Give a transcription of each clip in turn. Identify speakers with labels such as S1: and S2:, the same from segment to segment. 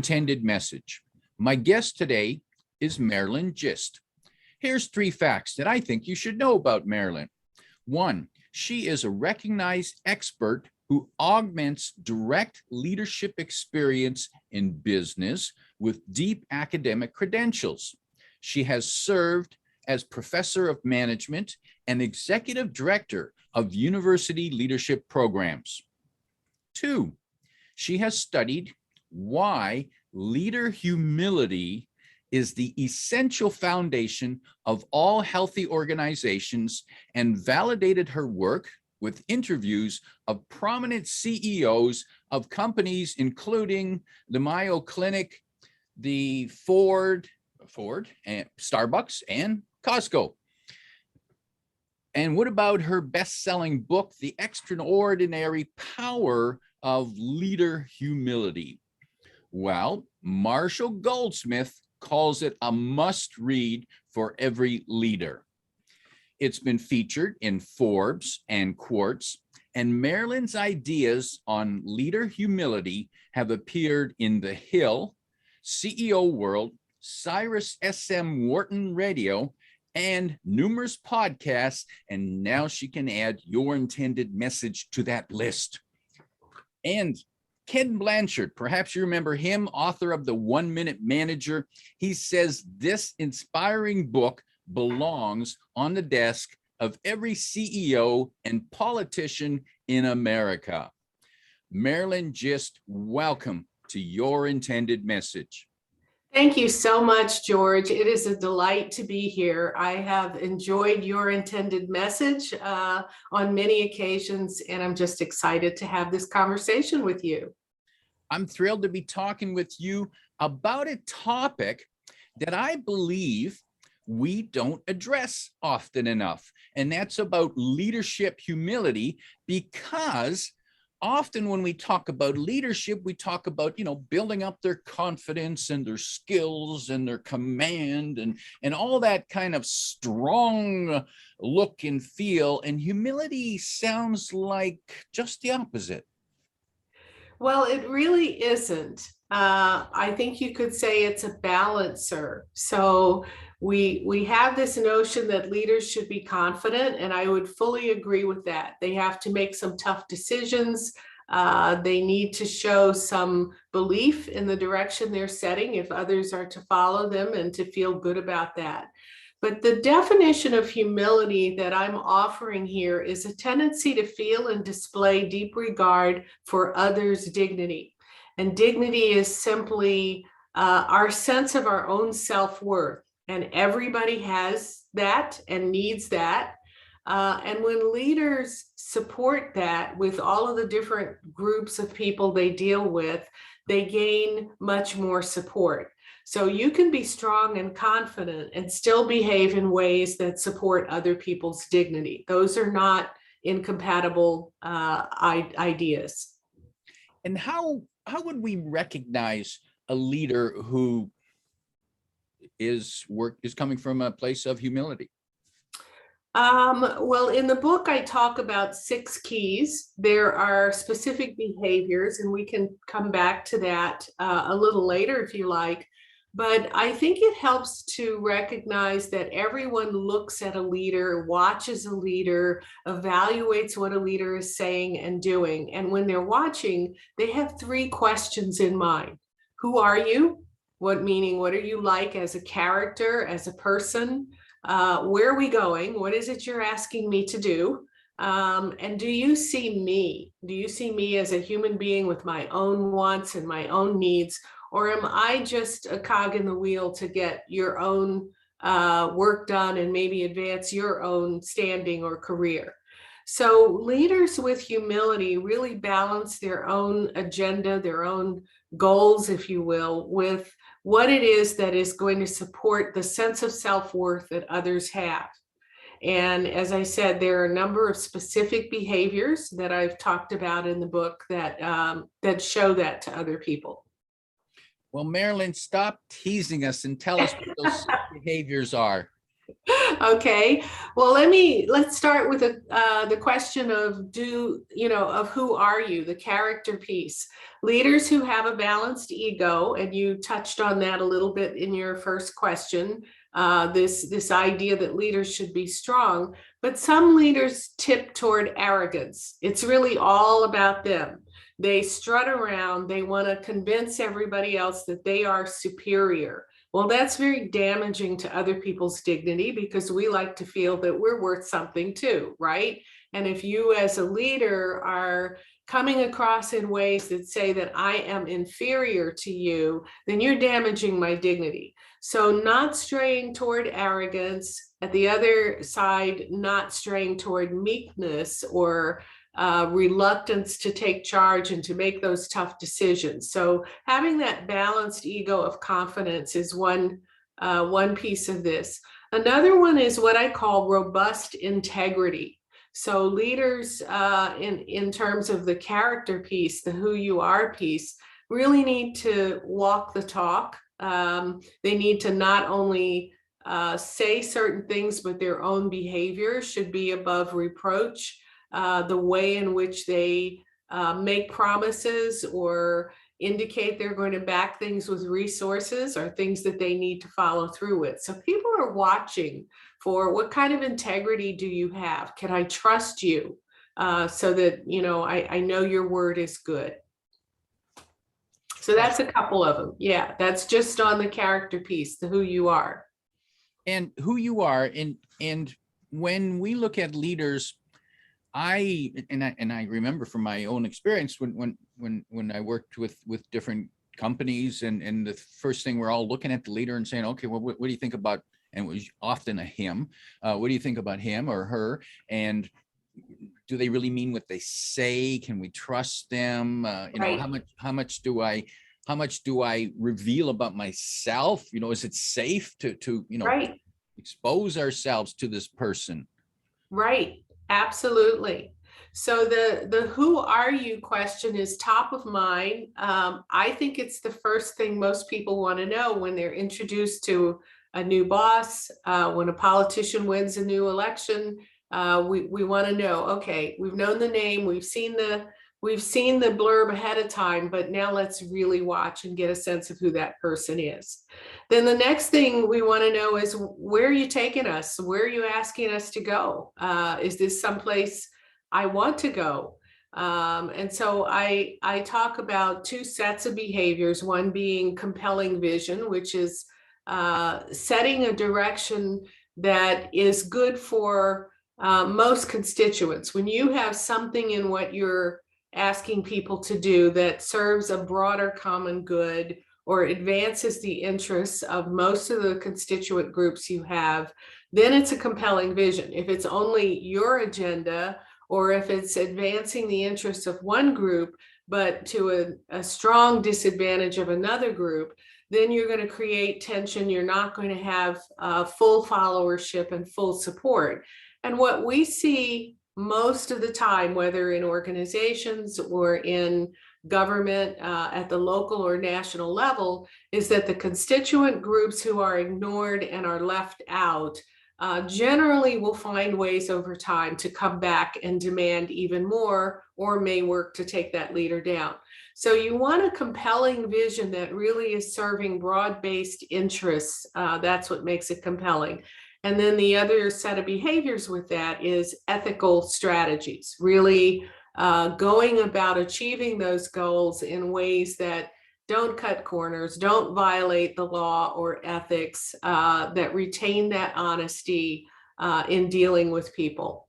S1: intended message. My guest today is Marilyn Gist. Here's 3 facts that I think you should know about Marilyn. 1, she is a recognized expert who augments direct leadership experience in business with deep academic credentials. She has served as professor of management and executive director of university leadership programs. 2, she has studied why leader humility is the essential foundation of all healthy organizations and validated her work with interviews of prominent CEOs of companies, including the Mayo Clinic, the Ford and Starbucks and Costco. And what about her best-selling book, The Extraordinary Power of Leader Humility? Well, Marshall Goldsmith calls it a must-read for every leader. It's been featured in Forbes and Quartz, and Marilyn's ideas on leader humility have appeared in The Hill, CEO World, Cyrus SM Wharton Radio, and numerous podcasts, and now she can add your intended message to that list. And Ken Blanchard, perhaps you remember him, author of The 1 Minute Manager. He says this inspiring book belongs on the desk of every CEO and politician in America. Marilyn Gist, welcome to your intended message.
S2: Thank you so much, George. It is a delight to be here. I have enjoyed your intended message on many occasions, and I'm just excited to have this conversation with you.
S1: I'm thrilled to be talking with you about a topic that I believe we don't address often enough, and that's about leadership humility, because often when we talk about leadership, we talk about, building up their confidence and their skills and their command and all that kind of strong look and feel. And humility sounds like just the opposite.
S2: Well, it really isn't. I think you could say it's a balancer. So we have this notion that leaders should be confident, and I would fully agree with that. They have to make some tough decisions. They need to show some belief in the direction they're setting if others are to follow them, and to feel good about that. But the definition of humility that I'm offering here is a tendency to feel and display deep regard for others' dignity. And dignity is simply our sense of our own self-worth. And everybody has that and needs that. And when leaders support that with all of the different groups of people they deal with, they gain much more support. So you can be strong and confident and still behave in ways that support other people's dignity. Those are not incompatible ideas.
S1: And how would we recognize a leader who is coming from a place of humility?
S2: Well, in the book, I talk about 6 keys. There are specific behaviors, and we can come back to that a little later if you like. But I think it helps to recognize that everyone looks at a leader, watches a leader, evaluates what a leader is saying and doing. And when they're watching, they have 3 questions in mind. Who are you? What are you like as a character, as a person? Where are we going? What is it you're asking me to do? And do you see me? Do you see me as a human being with my own wants and my own needs? Or am I just a cog in the wheel to get your own work done and maybe advance your own standing or career? So leaders with humility really balance their own agenda, their own goals, if you will, with what it is that is going to support the sense of self-worth that others have. And as I said, there are a number of specific behaviors that I've talked about in the book that show that to other people.
S1: Well, Marilyn, stop teasing us and tell us what those behaviors are.
S2: Okay, well, let's start with the question of of who are you, the character piece. Leaders who have a balanced ego, and you touched on that a little bit in your first question, this idea that leaders should be strong, but some leaders tip toward arrogance. It's really all about them. They strut around, they want to convince everybody else that they are superior. Well, that's very damaging to other people's dignity because we like to feel that we're worth something too, right? And if you as a leader are coming across in ways that say that I am inferior to you, then you're damaging my dignity. So not straying toward arrogance, at the other side, not straying toward meekness or reluctance to take charge and to make those tough decisions. So having that balanced ego of confidence is one piece of this. Another one is what I call robust integrity. So leaders in terms of the character piece, the who you are piece, really need to walk the talk. They need to not only say certain things, but their own behavior should be above reproach. The way in which they make promises or indicate they're going to back things with resources are things that they need to follow through with. So people are watching for what kind of integrity do you have? Can I trust you so that, I know your word is good. So that's a couple of them. Yeah, that's just on the character piece, the who you are.
S1: And who you are. And when we look at leaders, I remember from my own experience when I worked with different companies, and the first thing we're all looking at the leader and saying, okay, well, what do you think about, and it was often a him, what do you think about him or her? And do they really mean what they say? Can we trust them?
S2: Right.
S1: How much do I reveal about myself? Is it safe to
S2: right.
S1: expose ourselves to this person?
S2: Right. Absolutely. So the who are you question is top of mind. I think it's the first thing most people want to know when they're introduced to a new boss, when a politician wins a new election. We want to know, okay, we've known the name, we've seen the blurb ahead of time, but now let's really watch and get a sense of who that person is. Then the next thing we want to know is, where are you taking us? Where are you asking us to go? Is this someplace I want to go? And so I talk about two sets of behaviors, one being compelling vision, which is setting a direction that is good for most constituents. When you have something in what you're asking people to do that serves a broader common good or advances the interests of most of the constituent groups you have, then it's a compelling vision. If it's only your agenda, or if it's advancing the interests of one group, but to a strong disadvantage of another group, then you're going to create tension. You're not going to have full followership and full support. And what we see most of the time, whether in organizations or in government at the local or national level, is that the constituent groups who are ignored and are left out generally will find ways over time to come back and demand even more, or may work to take that leader down. So you want a compelling vision that really is serving broad-based interests. That's what makes it compelling. And then the other set of behaviors with that is ethical strategies, really going about achieving those goals in ways that don't cut corners, don't violate the law or ethics, that retain that honesty in dealing with people.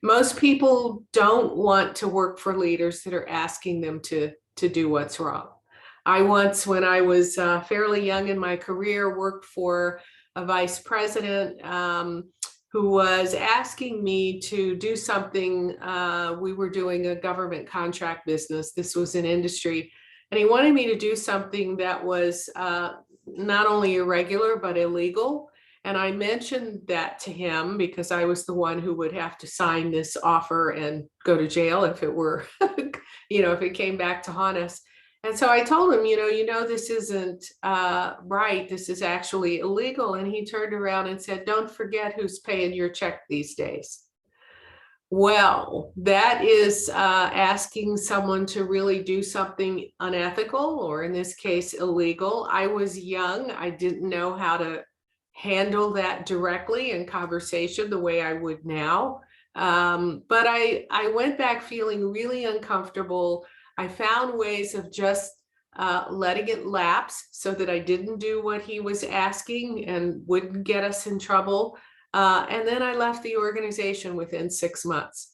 S2: Most people don't want to work for leaders that are asking them to do what's wrong. I once, when I was fairly young in my career, worked for a vice president who was asking me to do something. We were doing a government contract business. This was an industry. And he wanted me to do something that was not only irregular, but illegal. And I mentioned that to him because I was the one who would have to sign this offer and go to jail if it were, if it came back to haunt us. And so I told him, this isn't right. This is actually illegal. And he turned around and said, don't forget who's paying your check these days. Well, that is asking someone to really do something unethical, or in this case, illegal. I was young. I didn't know how to handle that directly in conversation the way I would now. But I went back feeling really uncomfortable. I found ways of just letting it lapse so that I didn't do what he was asking and wouldn't get us in trouble. And then I left the organization within 6 months.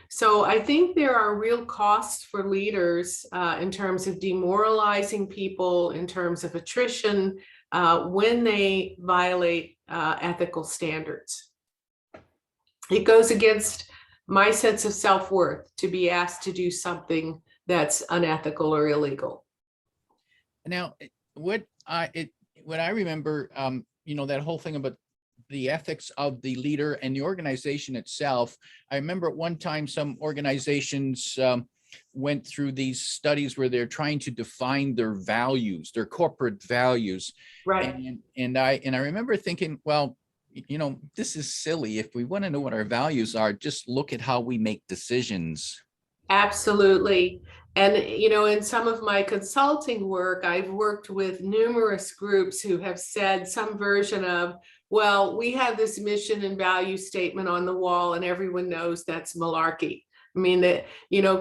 S2: So I think there are real costs for leaders in terms of demoralizing people, in terms of attrition, when they violate ethical standards. It goes against my sense of self-worth to be asked to do something that's unethical or illegal.
S1: Now, what I remember, that whole thing about the ethics of the leader and the organization itself. I remember at one time some organizations went through these studies where they're trying to define their values, their corporate values.
S2: Right.
S1: And I remember thinking, well, this is silly. If we want to know what our values are, just look at how we make decisions.
S2: Absolutely. And, in some of my consulting work, I've worked with numerous groups who have said some version of, well, we have this mission and value statement on the wall and everyone knows that's malarkey. I mean, that,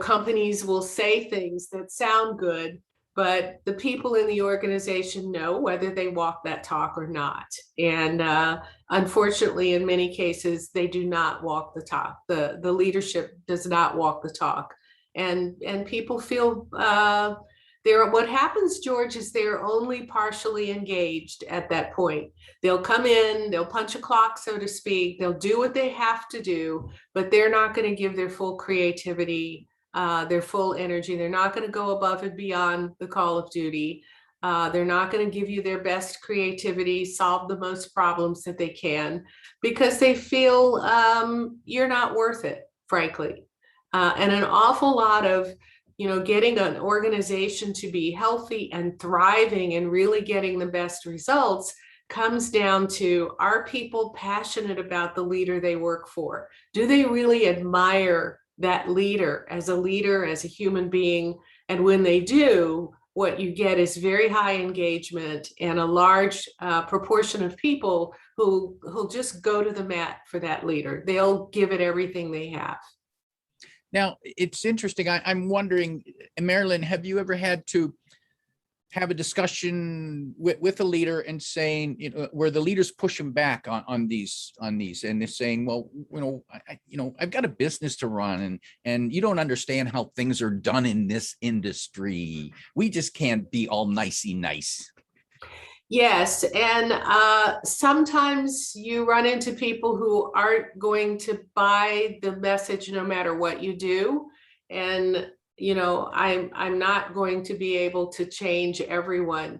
S2: companies will say things that sound good, but the people in the organization know whether they walk that talk or not. And unfortunately, in many cases, they do not walk the talk. The leadership does not walk the talk. And people feel what happens, George, is they're only partially engaged at that point. They'll come in, they'll punch a clock, so to speak, they'll do what they have to do, but they're not going to give their full creativity, their full energy. They're not going to go above and beyond the call of duty. They're not going to give you their best creativity, solve the most problems that they can, because they feel you're not worth it, frankly. And an awful lot of, getting an organization to be healthy and thriving and really getting the best results comes down to, are people passionate about the leader they work for? Do they really admire that leader, as a human being? And when they do, what you get is very high engagement and a large proportion of people who'll just go to the mat for that leader. They'll give it everything they have.
S1: Now, it's interesting. I'm wondering, Marilyn, have you ever had to have a discussion with a leader and saying, where the leaders push them back on these, and they're saying, well, I've got a business to run, and you don't understand how things are done in this industry. We just can't be all nicey nice.
S2: Yes, and sometimes you run into people who aren't going to buy the message no matter what you do. And, I'm not going to be able to change everyone.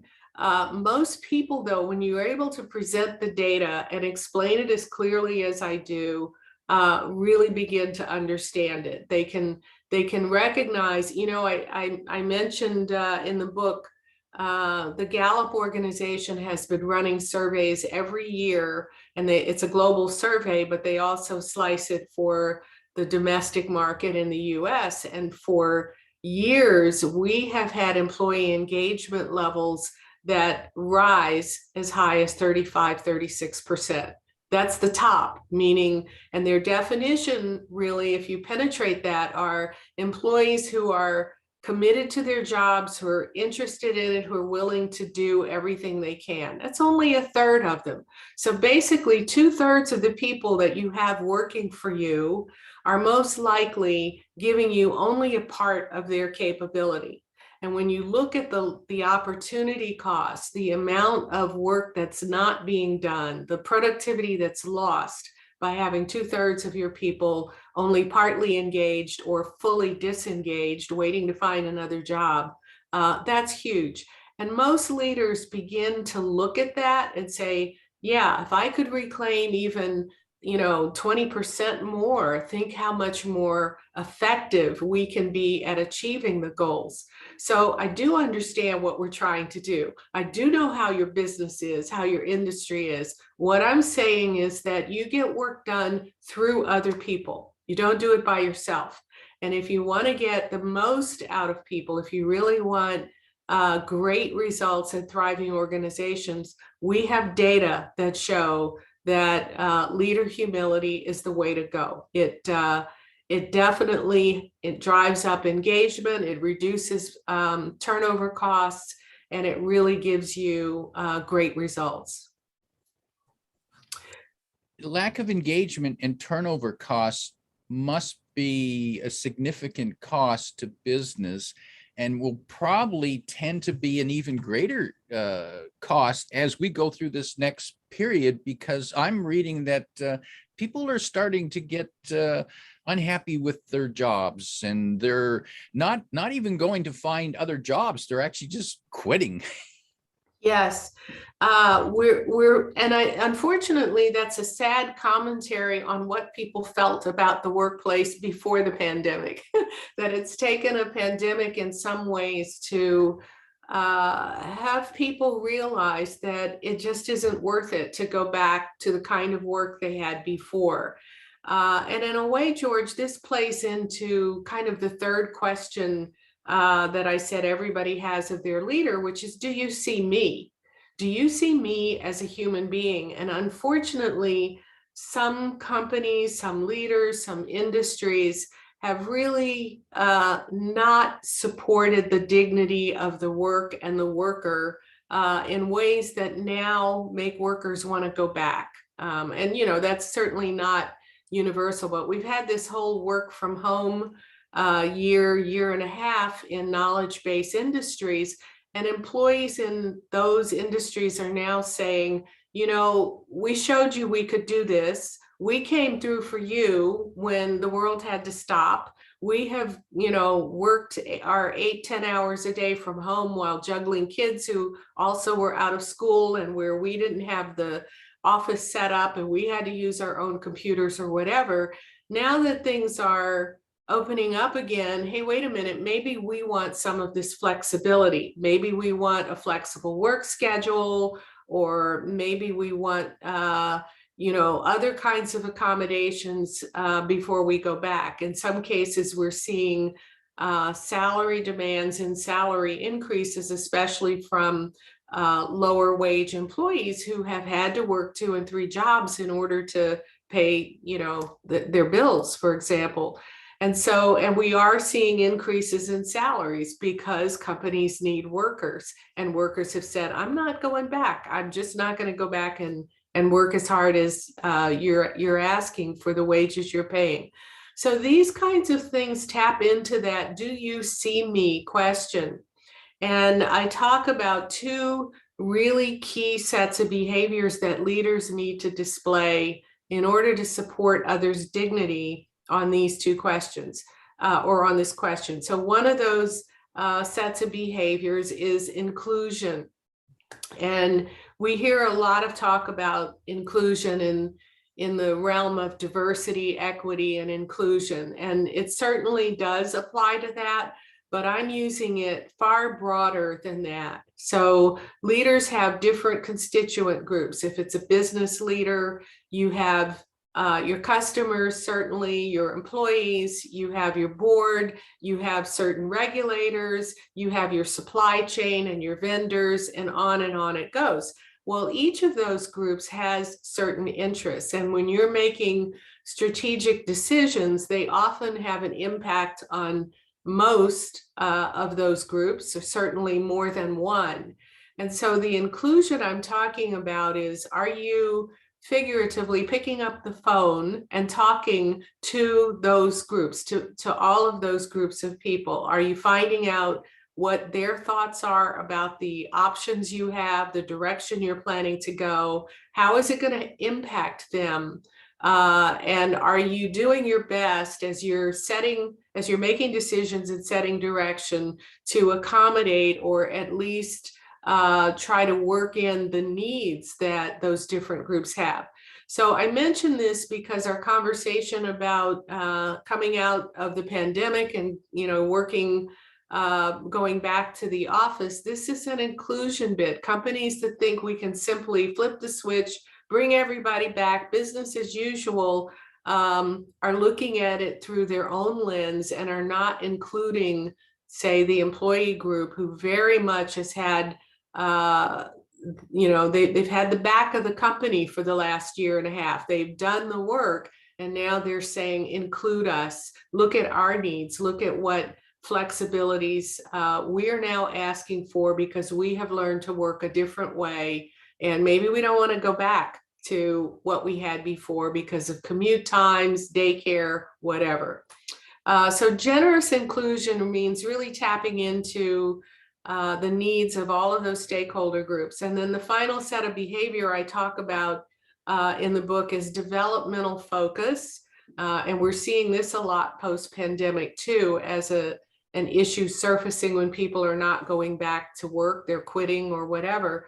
S2: Most people, though, when you're able to present the data and explain it as clearly as I do, really begin to understand it. They can recognize, I mentioned in the book, the Gallup organization has been running surveys every year, and it's a global survey, but they also slice it for the domestic market in the US. And for years, we have had employee engagement levels that rise as high as 35, 36%. That's the top, meaning, and their definition really, if you penetrate that, are employees who are committed to their jobs, who are interested in it, who are willing to do everything they can. That's only a third of them. So basically 2/3 of the people that you have working for you are most likely giving you only a part of their capability. And when you look at the opportunity cost, the amount of work that's not being done, the productivity that's lost by having 2/3 of your people only partly engaged or fully disengaged, waiting to find another job, that's huge. And most leaders begin to look at that and say, yeah, if I could reclaim even 20% more. Think how much more effective we can be at achieving the goals. So I do understand what we're trying to do. I do know how your business is, how your industry is. What I'm saying is that you get work done through other people. You don't do it by yourself. And if you want to get the most out of people, if you really want great results and thriving organizations, we have data that show that leader humility is the way to go. It definitely drives up engagement, it reduces turnover costs, and it really gives you great results.
S1: Lack of engagement and turnover costs must be a significant cost to business, and will probably tend to be an even greater cost as we go through this next period, because I'm reading that people are starting to get unhappy with their jobs, and they're not even going to find other jobs. They're actually just quitting.
S2: Yes, unfortunately, that's a sad commentary on what people felt about the workplace before the pandemic, that it's taken a pandemic in some ways to have people realize that it just isn't worth it to go back to the kind of work they had before. And in a way, George, this plays into kind of the third question that I said everybody has of their leader, which is, do you see me? Do you see me as a human being? And unfortunately, some companies, some leaders, some industries have really not supported the dignity of the work and the worker in ways that now make workers want to go back. And, that's certainly not universal, but we've had this whole work from home year and a half in knowledge-based industries, and employees in those industries are now saying, we showed you we could do this. We came through for you when the world had to stop. We have, worked our 8-10 hours a day from home while juggling kids who also were out of school, and where we didn't have the office set up and we had to use our own computers or whatever. Now that things are opening up again, hey, wait a minute, maybe we want some of this flexibility. Maybe we want a flexible work schedule, or maybe we want, other kinds of accommodations before we go back. In some cases, we're seeing salary demands and salary increases, especially from lower wage employees who have had to work 2 and 3 jobs in order to pay, their bills, for example. And we are seeing increases in salaries because companies need workers, and workers have said, I'm not going back. I'm just not going to go back and work as hard as you're asking for the wages you're paying. So these kinds of things tap into that "do you see me" question. And I talk about 2 really key sets of behaviors that leaders need to display in order to support others' dignity on these 2 questions, or on this question. So one of those sets of behaviors is inclusion. And we hear a lot of talk about inclusion in the realm of diversity, equity, and inclusion. And it certainly does apply to that, but I'm using it far broader than that. So leaders have different constituent groups. If it's a business leader, you have your customers, certainly your employees, you have your board, you have certain regulators, you have your supply chain and your vendors, and on it goes. Well, each of those groups has certain interests, and when you're making strategic decisions, they often have an impact on most of those groups, or certainly more than one. And so the inclusion I'm talking about is, are you figuratively picking up the phone and talking to those groups, to all of those groups of people? Are you finding out what their thoughts are about the options you have, the direction you're planning to go? How is it going to impact them? And are you doing your best as you're making decisions and setting direction to accommodate, or at least try to work in the needs that those different groups have. So I mention this because our conversation about coming out of the pandemic and, working, going back to the office, this is an inclusion bit. Companies that think we can simply flip the switch, bring everybody back, business as usual, are looking at it through their own lens and are not including, say, the employee group, who very much has had, they've had the back of the company for the last year and a half. They've done the work, and now they're saying, include us, look at our needs, look at what flexibilities we're now asking for, because we have learned to work a different way. And maybe we don't want to go back to what we had before because of commute times, daycare, whatever. So generous inclusion means really tapping into the needs of all of those stakeholder groups. And then the final set of behavior I talk about in the book is developmental focus. And we're seeing this a lot post-pandemic too, as an issue surfacing when people are not going back to work, they're quitting or whatever.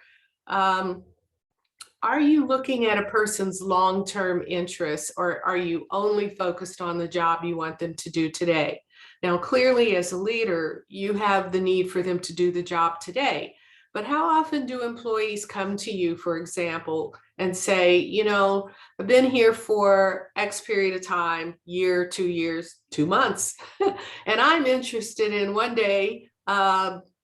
S2: Are you looking at a person's long-term interests, or are you only focused on the job you want them to do today? Now, clearly, as a leader, you have the need for them to do the job today. But how often do employees come to you, for example, and say, I've been here for X period of time, year, 2 years, 2 months, and I'm interested in one day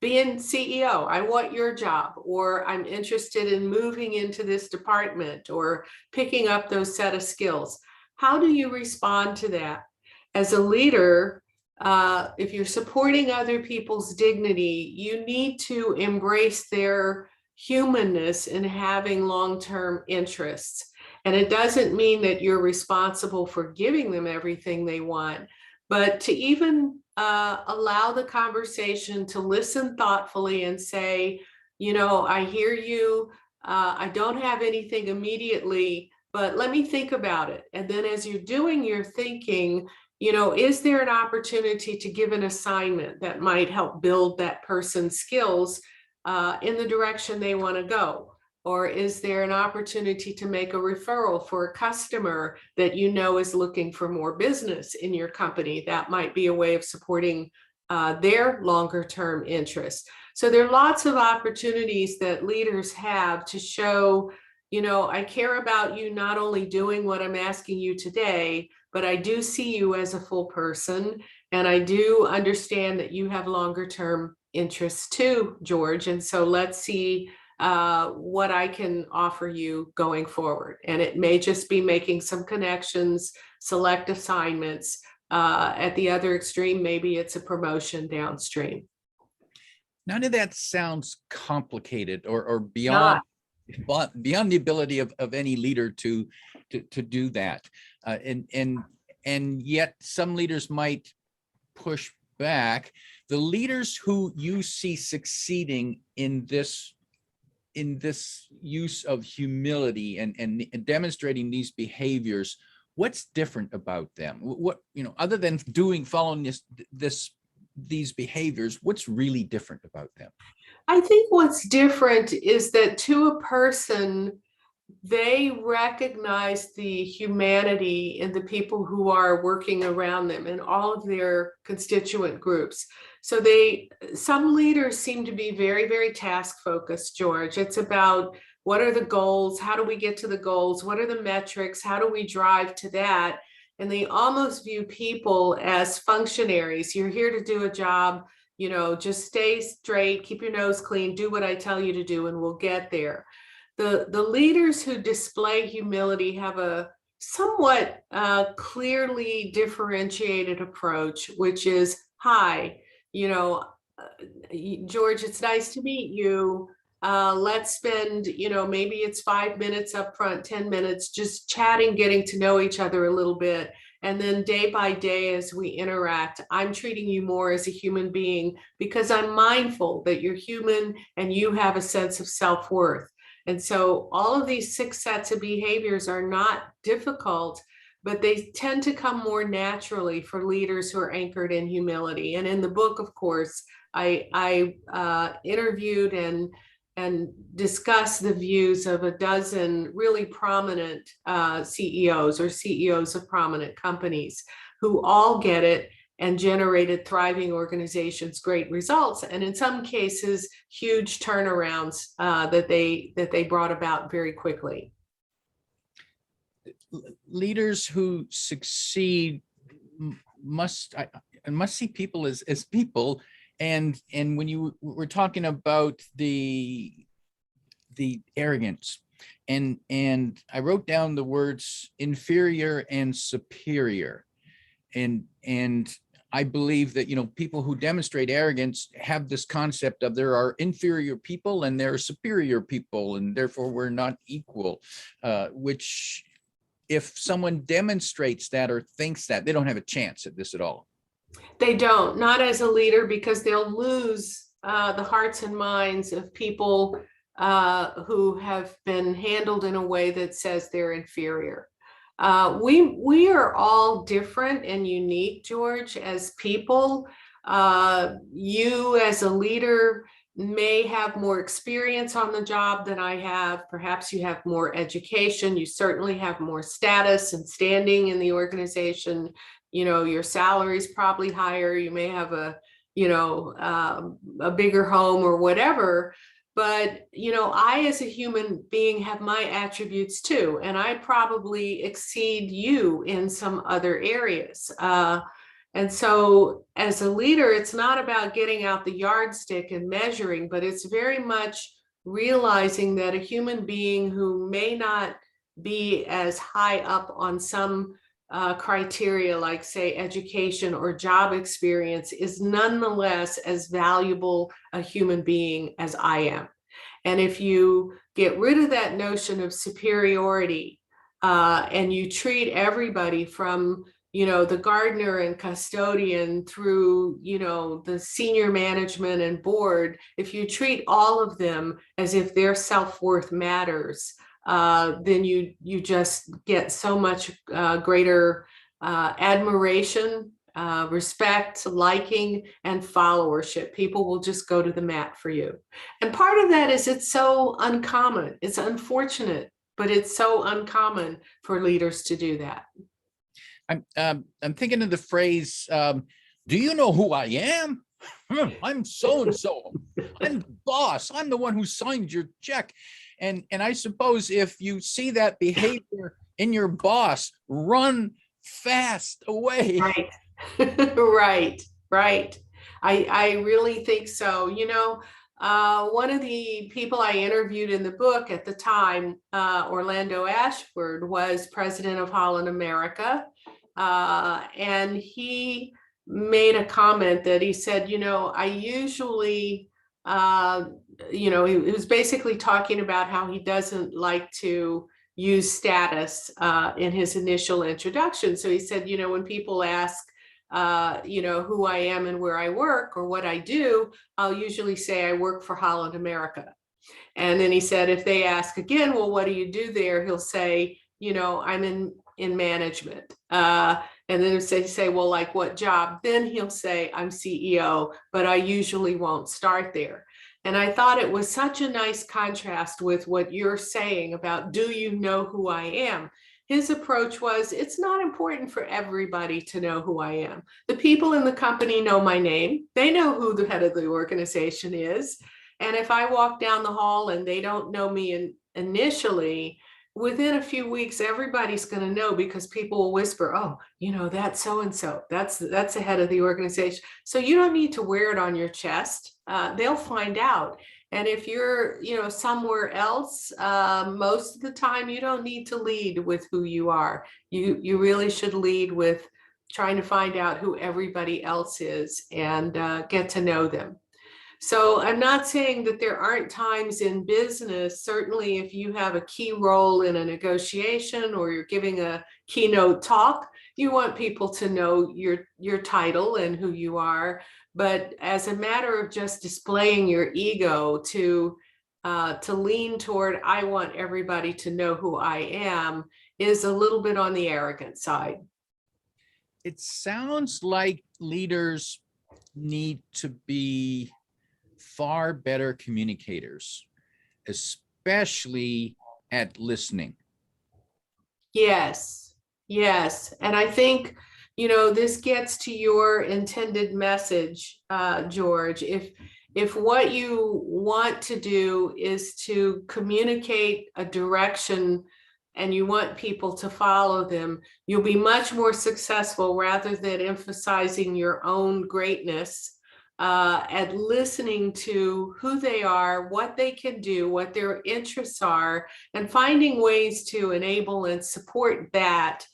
S2: being CEO. I want your job, or I'm interested in moving into this department or picking up those set of skills. How do you respond to that? As a leader, if you're supporting other people's dignity, you need to embrace their humanness in having long-term interests. And it doesn't mean that you're responsible for giving them everything they want, but to even allow the conversation to listen thoughtfully and say, I hear you. I don't have anything immediately, but let me think about it. And then as you're doing your thinking, is there an opportunity to give an assignment that might help build that person's skills in the direction they want to go? Or is there an opportunity to make a referral for a customer that is looking for more business in your company? That might be a way of supporting their longer term interests. So there are lots of opportunities that leaders have to show, I care about you not only doing what I'm asking you today, but I do see you as a full person. And I do understand that you have longer term interests too, George. And so let's see what I can offer you going forward. And it may just be making some connections, select assignments. At the other extreme, maybe it's a promotion downstream.
S1: None of that sounds complicated or beyond the ability of any leader to do that. And yet some leaders might push back. The leaders who you see succeeding in this use of humility and demonstrating these behaviors, what's different about them? What, other than following these behaviors, what's really different about them?
S2: I think what's different is that to a person, they recognize the humanity in the people who are working around them and all of their constituent groups. So some leaders seem to be very, very task focused, George. It's about what are the goals? How do we get to the goals? What are the metrics? How do we drive to that? And they almost view people as functionaries. You're here to do a job, just stay straight, keep your nose clean, do what I tell you to do, and we'll get there. The leaders who display humility have a somewhat clearly differentiated approach, which is, hi, George, it's nice to meet you. Let's spend, maybe it's 5 minutes up front, 10 minutes, just chatting, getting to know each other a little bit. And then day by day, as we interact, I'm treating you more as a human being because I'm mindful that you're human and you have a sense of self-worth. And so all of these 6 sets of behaviors are not difficult, but they tend to come more naturally for leaders who are anchored in humility. And in the book, of course, I interviewed and and discuss the views of a dozen really prominent CEOs or CEOs of prominent companies who all get it and generated thriving organizations great results, and in some cases huge turnarounds that they brought about very quickly.
S1: Leaders who succeed must see people as people, and when you were talking about the arrogance, and I wrote down the words inferior and superior, and I believe that, people who demonstrate arrogance have this concept of there are inferior people and there are superior people, and therefore we're not equal, which if someone demonstrates that or thinks that, they don't have a chance at this at all.
S2: They don't, not as a leader, because they'll lose the hearts and minds of people who have been handled in a way that says they're inferior. We are all different and unique, George, as people. You as a leader may have more experience on the job than I have. Perhaps you have more education. You certainly have more status and standing in the organization. Your salary is probably higher. You may have a bigger home or whatever. But, I as a human being have my attributes too, and I probably exceed you in some other areas. And so as a leader, it's not about getting out the yardstick and measuring, but it's very much realizing that a human being who may not be as high up on some criteria, like say education or job experience, is nonetheless as valuable a human being as I am. And if you get rid of that notion of superiority and you treat everybody from the gardener and custodian through the senior management and board, if you treat all of them as if their self-worth matters, then you just get so much greater admiration, respect, liking, and followership. People will just go to the mat for you. And part of that is it's so uncommon. It's unfortunate, but it's so uncommon for leaders to do that.
S1: I'm thinking of the phrase, do you know who I am? I'm so-and-so. I'm the boss. I'm the one who signed your check. And I suppose if you see that behavior in your boss, run fast away.
S2: Right. Right. I really think so. One of the people I interviewed in the book at the time, Orlando Ashford, was president of Holland America. And he made a comment that he said, I usually, he was basically talking about how he doesn't like to use status in his initial introduction. So he said, when people ask, who I am and where I work or what I do, I'll usually say I work for Holland America. And then he said, if they ask again, well, what do you do there? He'll say, I'm in management. And then if they say, well, like what job? Then he'll say, I'm CEO, but I usually won't start there. And I thought it was such a nice contrast with what you're saying about, do you know who I am? His approach was, it's not important for everybody to know who I am. The people in the company know my name. They know who the head of the organization is. And if I walk down the hall and they don't know me initially, within a few weeks, everybody's going to know, because people will whisper, oh, that's so-and-so. That's the head of the organization. So you don't need to wear it on your chest. They'll find out. And if you're, somewhere else, most of the time, you don't need to lead with who you are. You really should lead with trying to find out who everybody else is and get to know them. So I'm not saying that there aren't times in business. Certainly, if you have a key role in a negotiation or you're giving a keynote talk, you want people to know your title and who you are. But as a matter of just displaying your ego to lean toward, I want everybody to know who I am, is a little bit on the arrogant side.
S1: It sounds like leaders need to be far better communicators. especially at listening.
S2: Yes, yes. And I think, this gets to your intended message, George. If what you want to do is to communicate a direction and you want people to follow them, you'll be much more successful rather than emphasizing your own greatness, at listening to who they are, what they can do, what their interests are, and finding ways to enable and support that,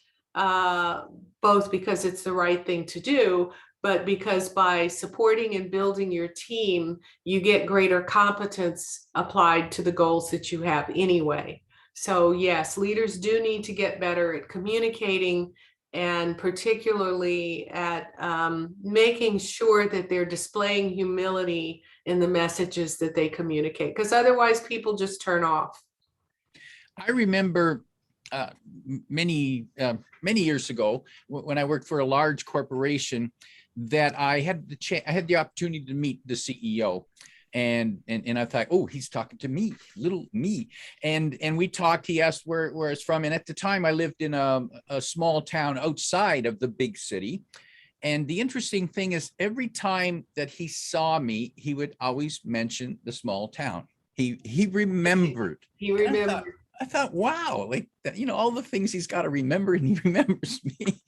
S2: both because it's the right thing to do, but because by supporting and building your team, you get greater competence applied to the goals that you have anyway. So yes, leaders do need to get better at communicating, and particularly at making sure that they're displaying humility in the messages that they communicate, because otherwise people just turn off.
S1: I remember many years ago when I worked for a large corporation that I had the opportunity to meet the CEO. And I thought, oh, he's talking to me, little me. And we talked, he asked where it's from. And at the time I lived in a small town outside of the big city. And the interesting thing is every time that he saw me, he would always mention the small town. He remembered.
S2: He remembered.
S1: I thought, wow, like that, all the things he's got to remember, and he remembers me.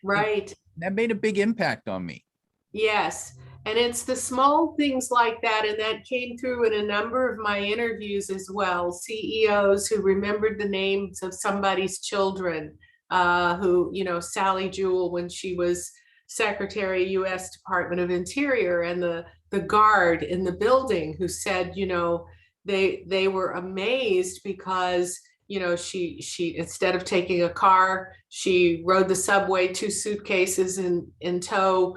S2: Right.
S1: That made a big impact on me.
S2: Yes. And it's the small things like that. And that came through in a number of my interviews as well. CEOs who remembered the names of somebody's children, who, Sally Jewell, when she was Secretary, U.S. Department of Interior, and the guard in the building who said, they were amazed because, she instead of taking a car, she rode the subway, 2 suitcases in tow,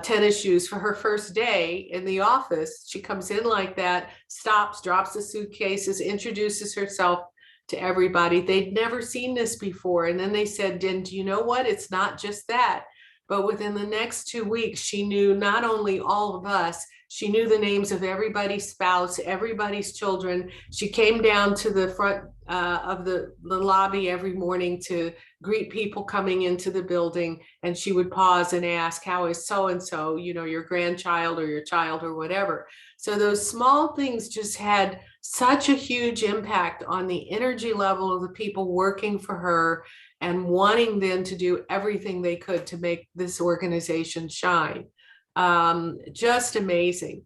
S2: tennis shoes for her first day in the office. She comes in like that, stops, drops the suitcases, introduces herself to everybody. They'd never seen this before. And then they said, do you know what? It's not just that. But within the next 2 weeks, she knew not only all of us, she knew the names of everybody's spouse, everybody's children. She came down to the front of the lobby every morning to greet people coming into the building. And she would pause and ask, how is so-and-so, your grandchild or your child or whatever. So those small things just had such a huge impact on the energy level of the people working for her and wanting them to do everything they could to make this organization shine. Just amazing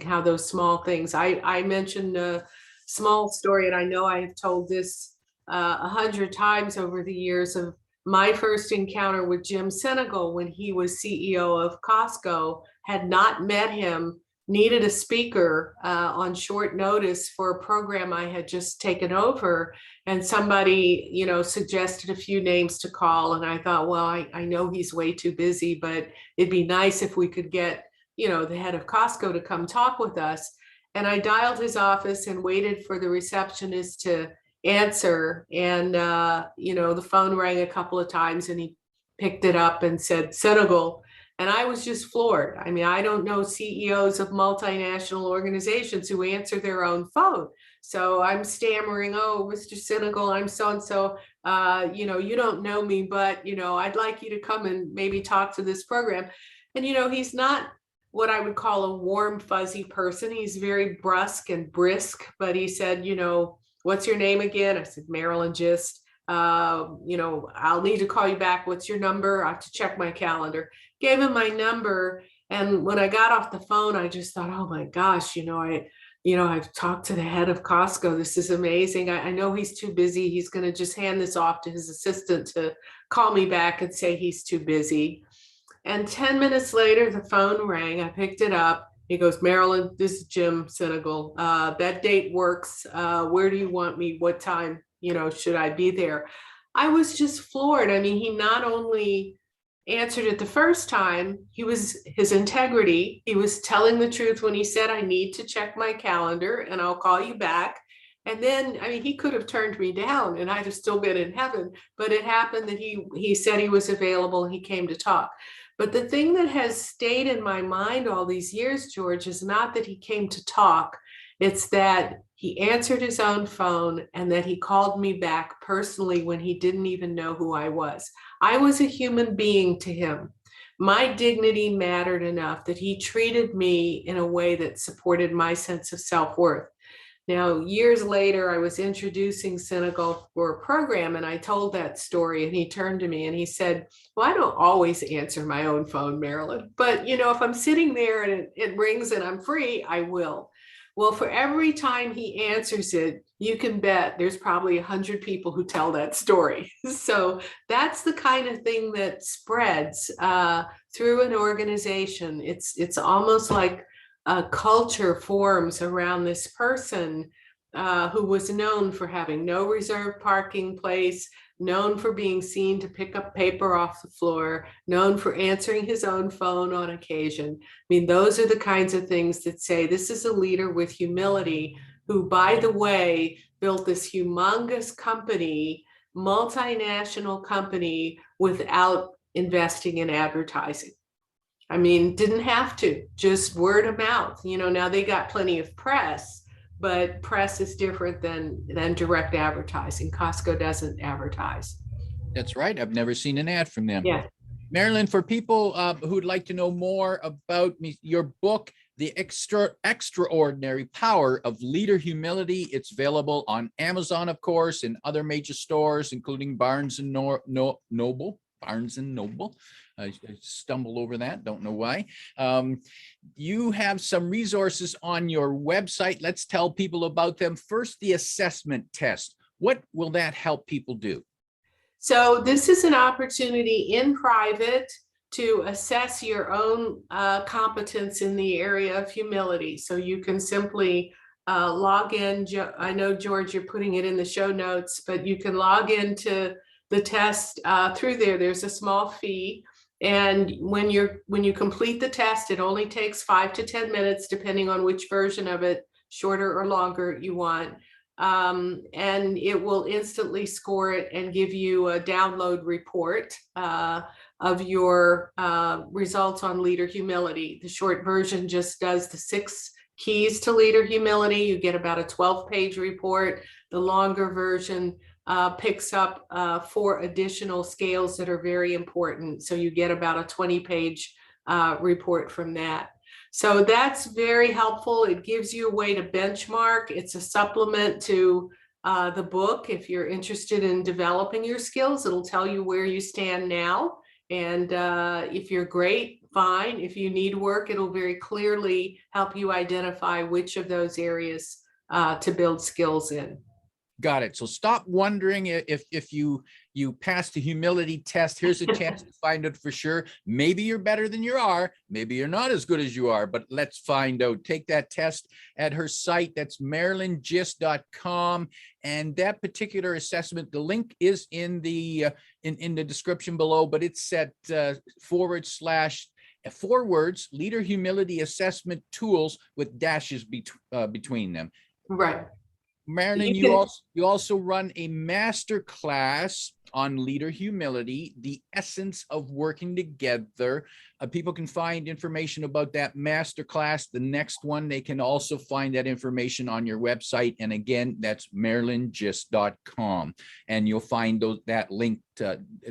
S2: how those small things. I mentioned a small story, and I know I have told this 100 times over the years, of my first encounter with Jim Senegal when he was CEO of Costco. Had not met him, needed a speaker on short notice for a program I had just taken over. And somebody, suggested a few names to call. And I thought, well, I know he's way too busy, but it'd be nice if we could get, the head of Costco to come talk with us. And I dialed his office and waited for the receptionist to answer. And, the phone rang a couple of times and he picked it up and said, Senegal. And I was just floored. I mean, I don't know CEOs of multinational organizations who answer their own phone. So I'm stammering, oh, Mr. Senegal, I'm so-and-so, you don't know me, but, I'd like you to come and maybe talk to this program. And, he's not what I would call a warm, fuzzy person. He's very brusque and brisk, but he said, what's your name again? I said, Marilyn Gist. I'll need to call you back. What's your number? I have to check my calendar. Gave him my number. And when I got off the phone, I just thought, oh my gosh, I've talked to the head of Costco. This is amazing. I know he's too busy. He's going to just hand this off to his assistant to call me back and say he's too busy. And 10 minutes later, the phone rang. I picked it up. He goes, Marilyn, this is Jim Senegal. That date works. Where do you want me? What time, should I be there? I was just floored. I mean, he not only answered it the first time, his integrity. He was telling the truth when he said, I need to check my calendar and I'll call you back. And then, he could have turned me down and I'd have still been in heaven, but it happened that he said he was available and he came to talk. But the thing that has stayed in my mind all these years, George, is not that he came to talk. It's that he answered his own phone and that he called me back personally when he didn't even know who I was. I was a human being to him. My dignity mattered enough that he treated me in a way that supported my sense of self-worth. Now, years later, I was introducing Senegal for a program, and I told that story, and he turned to me and he said, well, I don't always answer my own phone, Marilyn, but if I'm sitting there and it rings and I'm free, I will. Well, for every time he answers it, you can bet there's probably 100 people who tell that story. So that's the kind of thing that spreads through an organization. It's almost like a culture forms around this person who was known for having no reserved parking place, known for being seen to pick up paper off the floor, known for answering his own phone on occasion. I mean, those are the kinds of things that say this is a leader with humility who, by the way, built this humongous company, multinational company, without investing in advertising. I mean, didn't have to, just word of mouth. Now they got plenty of press, but press is different than direct advertising. Costco doesn't advertise.
S1: That's right. I've never seen an ad from them.
S2: Yeah.
S1: Marilyn, for people who'd like to know more about your book, The Extraordinary Power of Leader Humility, it's available on Amazon, of course, and other major stores, including Barnes and Noble. Barnes and Noble. I stumbled over that. Don't know why. You have some resources on your website. Let's tell people about them. First, the assessment test. What will that help people do?
S2: So this is an opportunity in private to assess your own competence in the area of humility. So you can simply log in. I know, George, you're putting it in the show notes, but you can log into the test through there. There's a small fee. And when you complete the test, it only takes 5 to 10 minutes, depending on which version of it, shorter or longer, you want. And it will instantly score it and give you a download report of your results on leader humility. The short version just does the 6 keys to leader humility. You get about a 12-page report. The longer version picks up 4 additional scales that are very important. So you get about a 20-page report from that. So that's very helpful. It gives you a way to benchmark. It's a supplement to the book. If you're interested in developing your skills, it'll tell you where you stand now. And if you're great, fine. If you need work, it'll very clearly help you identify which of those areas to build skills in.
S1: Got it. So stop wondering if you passed the humility test. Here's a chance to find out for sure. Maybe you're better than you are. Maybe you're not as good as you are, but let's find out. Take that test at her site. That's MarilynGist.com. And that particular assessment, the link is in the description below, but it's set /4 words, leader humility assessment tools with dashes between them.
S2: Right.
S1: Marilyn, you also run a master class on leader humility, the essence of working together. People can find information about that master class. The next one, they can also find that information on your website. And again, that's MarilynGist.com. And you'll find that link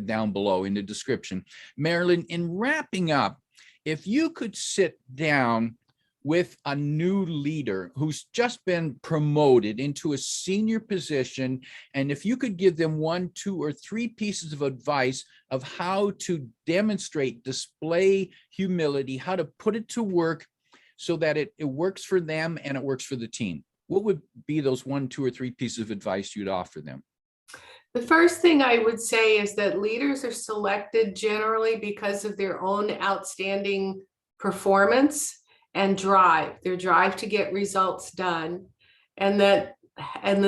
S1: down below in the description. Marilyn, in wrapping up, if you could sit down with a new leader who's just been promoted into a senior position, and if you could give them 1, 2, or 3 pieces of advice of how to demonstrate, display humility, how to put it to work so that it works for them and it works for the team, what would be those 1, 2, or 3 pieces of advice you'd offer them?
S2: The first thing I would say is that leaders are selected generally because of their own outstanding performance and their drive to get results done, and the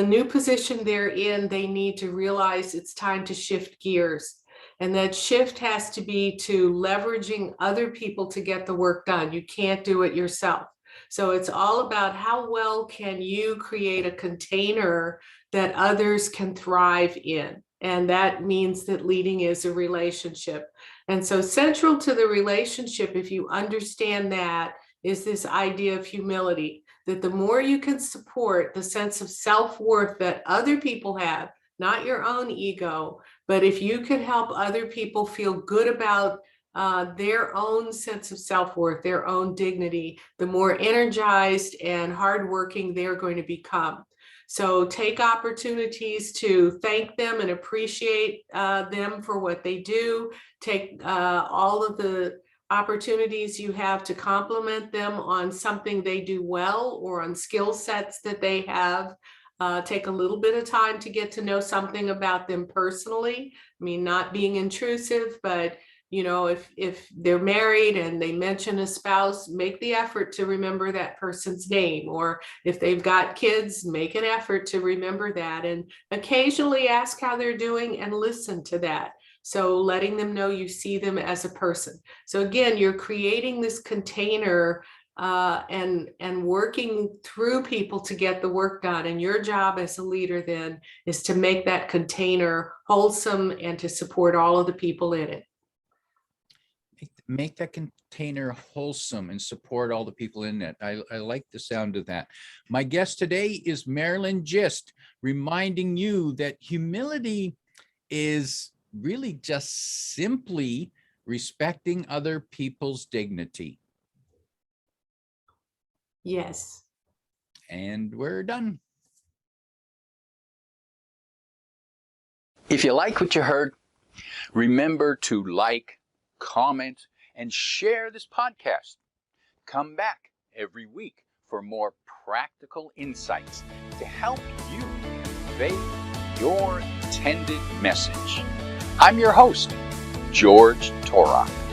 S2: new position they're in, they need to realize it's time to shift gears. And that shift has to be to leveraging other people to get the work done. You can't do it yourself. So it's all about how well can you create a container that others can thrive in. And that means that leading is a relationship. And so central to the relationship, if you understand that, is this idea of humility, that the more you can support the sense of self-worth that other people have, not your own ego, but if you can help other people feel good about their own sense of self-worth, their own dignity, the more energized and hardworking they're going to become. So take opportunities to thank them and appreciate them for what they do. Take all of the opportunities you have to compliment them on something they do well or on skill sets that they have. Take a little bit of time to get to know something about them personally. I mean, not being intrusive, but if they're married and they mention a spouse, make the effort to remember that person's name. Or if they've got kids, make an effort to remember that, and occasionally ask how they're doing and listen to that. So letting them know you see them as a person. So again, you're creating this container and working through people to get the work done. And your job as a leader then is to make that container wholesome and to support all of the people in it.
S1: Make that container wholesome and support all the people in it. I like the sound of that. My guest today is Marilyn Gist, reminding you that humility is really just simply respecting other people's dignity.
S2: Yes.
S1: And we're done.
S3: If you like what you heard, remember to like, comment, and share this podcast. Come back every week for more practical insights to help you convey your intended message. I'm your host, George Torok.